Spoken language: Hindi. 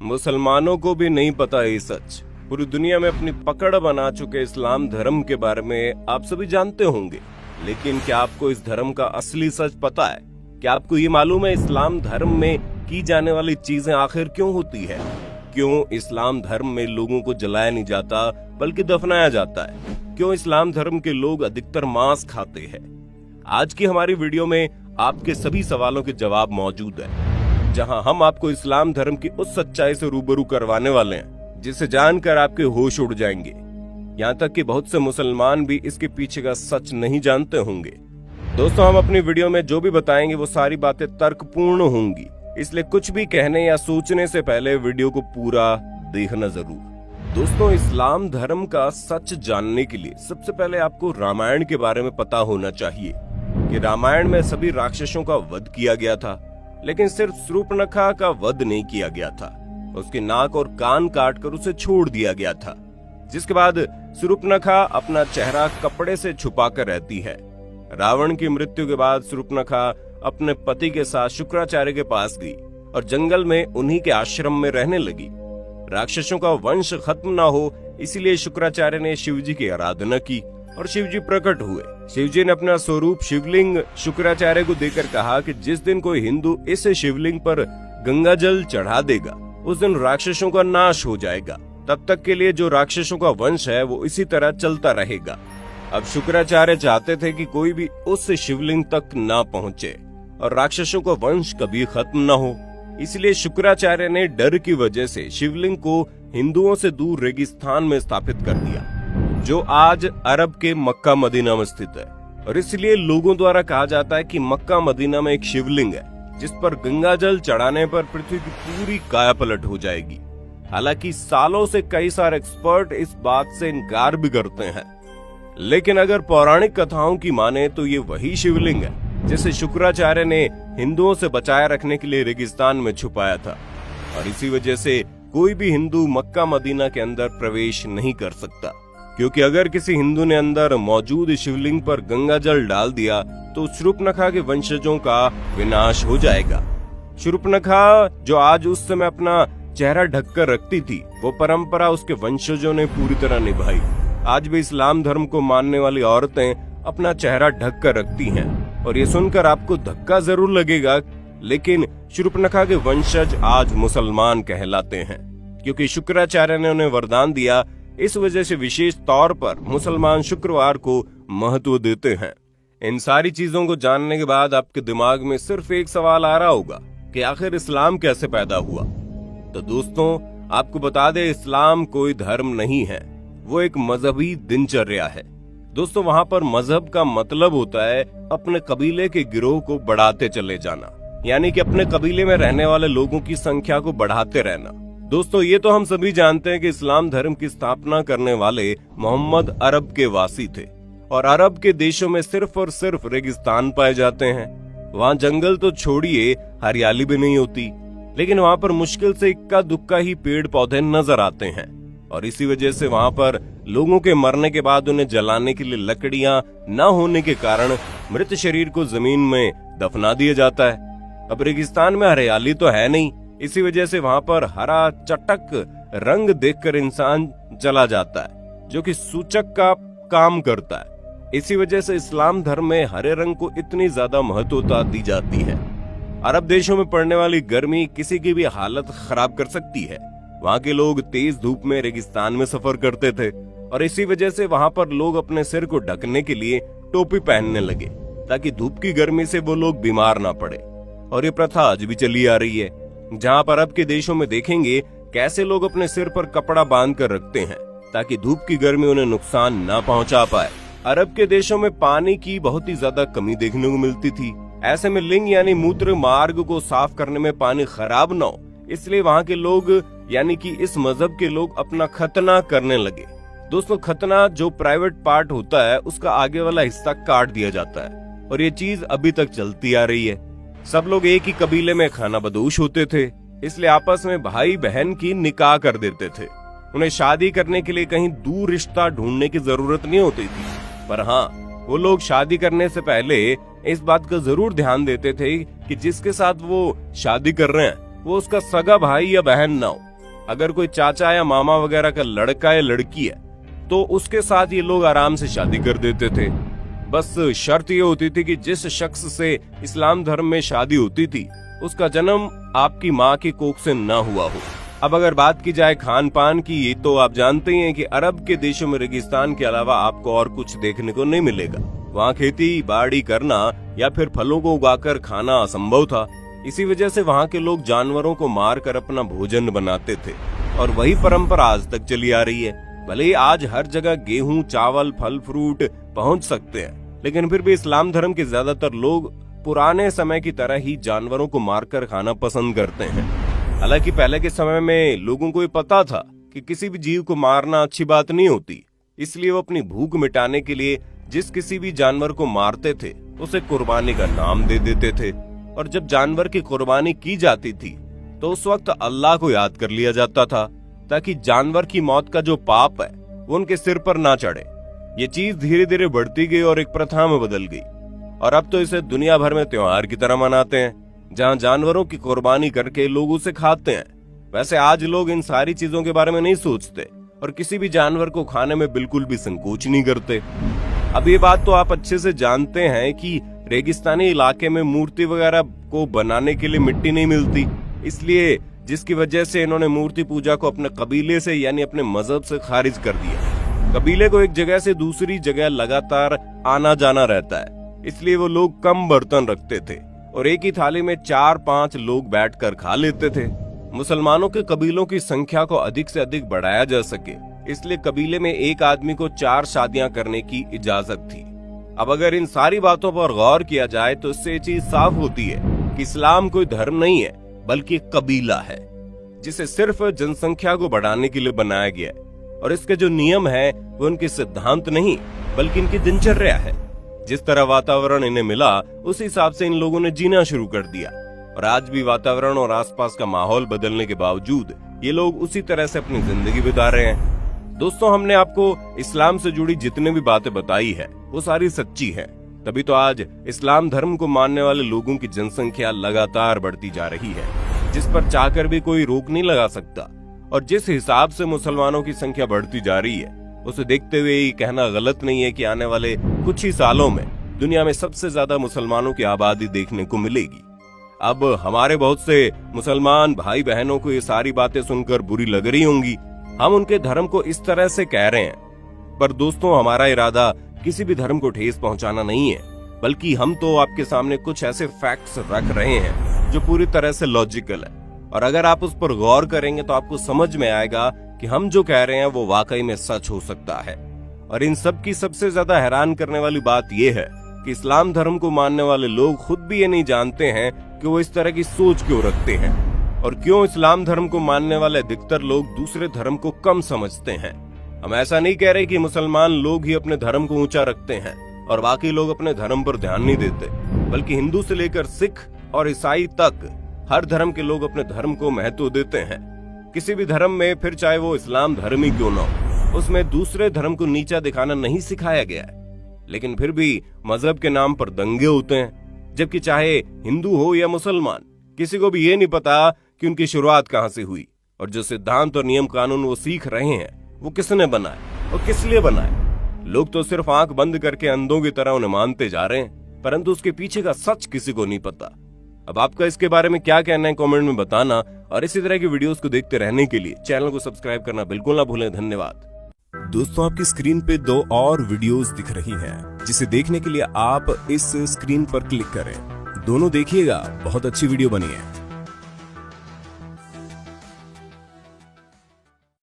मुसलमानों को भी नहीं पता ये सच। पूरी दुनिया में अपनी पकड़ बना चुके इस्लाम धर्म के बारे में आप सभी जानते होंगे, लेकिन क्या आपको इस धर्म का असली सच पता है? क्या आपको ये मालूम है इस्लाम धर्म में की जाने वाली चीजें आखिर क्यों होती है? क्यों इस्लाम धर्म में लोगों को जलाया नहीं जाता बल्कि दफनाया जाता है? क्यों इस्लाम धर्म के लोग अधिकतर मांस खाते हैं? आज की हमारी वीडियो में आपके सभी सवालों के जवाब मौजूद है, जहां हम आपको इस्लाम धर्म की उस सच्चाई से रूबरू करवाने वाले हैं जिसे जानकर आपके होश उड़ जाएंगे। यहाँ तक कि बहुत से मुसलमान भी इसके पीछे का सच नहीं जानते होंगे। दोस्तों, हम अपनी वीडियो में जो भी बताएंगे वो सारी बातें तर्कपूर्ण होंगी, इसलिए कुछ भी कहने या सोचने से पहले वीडियो को पूरा देखना जरूर। दोस्तों, इस्लाम धर्म का सच जानने के लिए सबसे पहले आपको रामायण के बारे में पता होना चाहिए कि रामायण में सभी राक्षसों का वध किया गया था, लेकिन सिर्फ शूर्पणखा का वध नहीं किया गया था। उसके नाक और कान काटकर उसे छोड़ दिया गया था, जिसके बाद शूर्पणखा अपना चेहरा कपड़े से छुपाकर रहती है। रावण की मृत्यु के बाद शूर्पणखा अपने पति के साथ शुक्राचार्य के पास गई और जंगल में उन्हीं के आश्रम में रहने लगी। राक्षसों का वंश खत्म ना हो, इसीलिए शुक्राचार्य ने शिव जी की आराधना की और शिव जी प्रकट हुए। शिव जी ने अपना स्वरूप शिवलिंग शुक्राचार्य को देकर कहा कि जिस दिन कोई हिंदू इस शिवलिंग पर गंगा जल चढ़ा देगा, उस दिन राक्षसों का नाश हो जाएगा। तब तक के लिए जो राक्षसों का वंश है वो इसी तरह चलता रहेगा। अब शुक्राचार्य चाहते थे कि कोई भी उस शिवलिंग तक ना पहुंचे और राक्षसों का वंश कभी खत्म न हो, इसलिए शुक्राचार्य ने डर की वजह से शिवलिंग को हिंदुओं से दूर रेगिस्तान में स्थापित कर दिया, जो आज अरब के मक्का मदीना में स्थित है। और इसलिए लोगों द्वारा कहा जाता है कि मक्का मदीना में एक शिवलिंग है जिस पर गंगा जल चढ़ाने पर पृथ्वी की पूरी कायापलट हो जाएगी। हालांकि सालों से कई सारे एक्सपर्ट इस बात से इनकार भी करते हैं, लेकिन अगर पौराणिक कथाओं की माने तो ये वही शिवलिंग है जिसे शुक्राचार्य ने हिंदुओं से बचाए रखने के लिए रेगिस्तान में छुपाया था। और इसी वजह से कोई भी हिंदू मक्का मदीना के अंदर प्रवेश नहीं कर सकता, क्योंकि अगर किसी हिंदू ने अंदर मौजूद शिवलिंग पर गंगा जल डाल दिया तो शूर्पणखा के वंशजों का विनाश हो जाएगा। शूर्पणखा जो आज उस समय अपना चेहरा ढककर रखती थी, वो परंपरा उसके वंशजों ने पूरी तरह निभाई। आज भी इस्लाम धर्म को मानने वाली औरतें अपना चेहरा ढक कर रखती हैं, और ये सुनकर आपको धक्का जरूर लगेगा, लेकिन शूर्पणखा के वंशज आज मुसलमान कहलाते हैं, क्योंकि शुक्राचार्य ने उन्हें वरदान दिया। इस वजह से विशेष तौर पर मुसलमान शुक्रवार को महत्व देते हैं। इन सारी चीजों को जानने के बाद आपके दिमाग में सिर्फ एक सवाल आ रहा होगा कि आखिर इस्लाम कैसे पैदा हुआ। तो दोस्तों, आपको बता दें, इस्लाम कोई धर्म नहीं है, वो एक मजहबी दिनचर्या है। दोस्तों, वहाँ पर मजहब का मतलब होता है अपने कबीले के गिरोह को बढ़ाते चले जाना, यानी कि अपने कबीले में रहने वाले लोगों की संख्या को बढ़ाते रहना। दोस्तों, ये तो हम सभी जानते हैं कि इस्लाम धर्म की स्थापना करने वाले मोहम्मद अरब के वासी थे, और अरब के देशों में सिर्फ और सिर्फ रेगिस्तान पाए जाते हैं। वहाँ जंगल तो छोड़िए, हरियाली भी नहीं होती, लेकिन वहाँ पर मुश्किल से इक्का दुक्का ही पेड़ पौधे नजर आते हैं। और इसी वजह से वहाँ पर लोगों के मरने के बाद उन्हें जलाने के लिए लकड़ियां न होने के कारण मृत शरीर को जमीन में दफना दिया जाता है। अब रेगिस्तान में हरियाली तो है नहीं, इसी वजह से वहाँ पर हरा चटक रंग देखकर इंसान चला जाता है, जो कि सूचक का काम करता है। इसी वजह से इस्लाम धर्म में हरे रंग को इतनी ज्यादा महत्वता दी जाती है। अरब देशों में पड़ने वाली गर्मी किसी की भी हालत खराब कर सकती है। वहाँ के लोग तेज धूप में रेगिस्तान में सफर करते थे, और इसी वजह से वहाँ पर लोग अपने सिर को ढकने के लिए टोपी पहनने लगे, ताकि धूप की गर्मी से वो लोग बीमार ना पड़े। और ये प्रथा आज भी चली आ रही है। जहाँ पर अरब के देशों में देखेंगे कैसे लोग अपने सिर पर कपड़ा बांध कर रखते हैं, ताकि धूप की गर्मी उन्हें नुकसान ना पहुँचा पाए। अरब के देशों में पानी की बहुत ही ज्यादा कमी देखने को मिलती थी। ऐसे में लिंग यानी मूत्र मार्ग को साफ करने में पानी खराब न हो, इसलिए वहाँ के लोग यानी कि इस मजहब के लोग अपना खतना करने लगे। दोस्तों, खतना जो प्राइवेट पार्ट होता है उसका आगे वाला हिस्सा काट दिया जाता है, और ये चीज अभी तक चलती आ रही है। सब लोग एक ही कबीले में खाना बदोश होते थे, इसलिए आपस में भाई बहन की निकाह कर देते थे। उन्हें शादी करने के लिए कहीं दूर रिश्ता ढूंढने की जरूरत नहीं होती थी, पर हाँ, वो लोग शादी करने से पहले इस बात का जरूर ध्यान देते थे कि जिसके साथ वो शादी कर रहे हैं वो उसका सगा भाई या बहन ना हो, अगर कोई चाचा या मामा वगैरह का लड़का या लड़की है तो उसके साथ ये लोग आराम से शादी कर देते थे। बस शर्त ये होती थी कि जिस शख्स से इस्लाम धर्म में शादी होती थी उसका जन्म आपकी माँ की कोख से न हुआ हो। अब अगर बात की जाए खान पान की, तो आप जानते ही हैं कि अरब के देशों में रेगिस्तान के अलावा आपको और कुछ देखने को नहीं मिलेगा। वहाँ खेती बाड़ी करना या फिर फलों को उगाकर खाना असंभव था। इसी वजह से वहाँ के लोग जानवरों को मार कर अपना भोजन बनाते थे और वही परंपरा आज तक चली आ रही है। भले ही आज हर जगह गेहूं, चावल, फल फ्रूट पहुंच सकते हैं, लेकिन फिर भी इस्लाम धर्म के ज्यादातर लोग पुराने समय की तरह ही जानवरों को मारकर खाना पसंद करते हैं। हालांकि पहले के समय में लोगों को ये पता था कि किसी भी जीव को मारना अच्छी बात नहीं होती, इसलिए वो अपनी भूख मिटाने के लिए जिस किसी भी जानवर को मारते थे उसे कुर्बानी का नाम दे देते थे। और जब जानवर की कुर्बानी की जाती थी तो उस वक्त अल्लाह को याद कर लिया जाता था, ताकि जानवर की मौत का जो पाप है वो उनके सिर पर ना चढ़े। ये चीज धीरे धीरे बढ़ती गई और एक प्रथा में बदल गई और अब तो इसे दुनिया भर में त्योहार की तरह मनाते हैं, जहाँ जानवरों की कुर्बानी करके लोग उसे खाते हैं। वैसे आज लोग इन सारी चीजों के बारे में नहीं सोचते और किसी भी जानवर को खाने में बिल्कुल भी संकोच नहीं करते। अब ये बात तो आप अच्छे से जानते हैं कि रेगिस्तानी इलाके में मूर्ति वगैरह को बनाने के लिए मिट्टी नहीं मिलती, इसलिए जिसकी वजह से इन्होंने मूर्ति पूजा को अपने कबीले से यानी अपने मजहब से खारिज कर दिया। कबीले को एक जगह से दूसरी जगह लगातार आना जाना रहता है, इसलिए वो लोग कम बर्तन रखते थे और एक ही थाली में 4-5 लोग बैठकर खा लेते थे। मुसलमानों के कबीलों की संख्या को अधिक से अधिक बढ़ाया जा सके, इसलिए कबीले में एक आदमी को 4 शादियां करने की इजाजत थी। अब अगर इन सारी बातों पर गौर किया जाए तो इससे ये चीज साफ होती है कि इस्लाम कोई धर्म नहीं है बल्कि कबीला है, जिसे सिर्फ जनसंख्या को बढ़ाने के लिए बनाया गया है। और इसके जो नियम है वो उनके सिद्धांत नहीं बल्कि इनकी दिनचर्या है। जिस तरह वातावरण इन्हें मिला उस हिसाब से इन लोगों ने जीना शुरू कर दिया और आज भी वातावरण और आसपास का माहौल बदलने के बावजूद ये लोग उसी तरह से अपनी जिंदगी बिता रहे हैं। दोस्तों, हमने आपको इस्लाम से जुड़ी जितने भी बातें बताई है वो सारी सच्ची है, तभी तो आज इस्लाम धर्म को मानने वाले लोगों की जनसंख्या लगातार बढ़ती जा रही है, जिस पर चाहकर भी कोई रोक नहीं लगा सकता। और जिस हिसाब से मुसलमानों की संख्या बढ़ती जा रही है उसे देखते हुए ये कहना गलत नहीं है कि आने वाले कुछ ही सालों में दुनिया में सबसे ज्यादा मुसलमानों की आबादी देखने को मिलेगी। अब हमारे बहुत से मुसलमान भाई बहनों को ये सारी बातें सुनकर बुरी लग रही होंगी, हम उनके धर्म को इस तरह से कह रहे हैं, पर दोस्तों हमारा इरादा किसी भी धर्म को ठेस पहुंचाना नहीं है, बल्कि हम तो आपके सामने कुछ ऐसे फैक्ट्स रख रहे हैं जो पूरी तरह से लॉजिकल है। और अगर आप उस पर गौर करेंगे तो आपको समझ में आएगा कि हम जो कह रहे हैं वो वाकई में सच हो सकता है। और इन सब की सबसे ज्यादा हैरान करने वाली बात यह है कि इस्लाम धर्म को मानने वाले लोग खुद भी ये नहीं जानते हैं कि वो इस तरह की सोच क्यों रखते हैं और क्यों इस्लाम धर्म को मानने वाले अधिकतर लोग दूसरे धर्म को कम समझते हैं। हम ऐसा नहीं कह रहे कि मुसलमान लोग ही अपने धर्म को ऊंचा रखते हैं और बाकी लोग अपने धर्म पर ध्यान नहीं देते, बल्कि हिंदू से लेकर सिख और ईसाई तक हर धर्म के लोग अपने धर्म को महत्व देते हैं। किसी भी धर्म में, फिर चाहे वो इस्लाम धर्म ही क्यों न हो, उसमें दूसरे धर्म को नीचा दिखाना नहीं सिखाया गया है। लेकिन फिर भी मजहब के नाम पर दंगे होते हैं, जबकि चाहे हिंदू हो या मुसलमान, किसी को भी ये नहीं पता कि उनकी शुरुआत कहाँ से हुई और जो सिद्धांत और नियम कानून वो सीख रहे हैं वो किसने बनाए और किस लिए बनाए। लोग तो सिर्फ आंख बंद करके अंधों की तरह उन्हें मानते जा रहे हैं, परंतु उसके पीछे का सच किसी को नहीं पता। अब आपका इसके बारे में क्या कहना है कमेंट में बताना, और इसी तरह की वीडियोस को देखते रहने के लिए चैनल को सब्सक्राइब करना बिल्कुल ना भूलें। धन्यवाद। दोस्तों, आपकी स्क्रीन पे 2 और वीडियोस दिख रही हैं, जिसे देखने के लिए आप इस स्क्रीन पर क्लिक करें। दोनों देखिएगा, बहुत अच्छी वीडियो बनी है।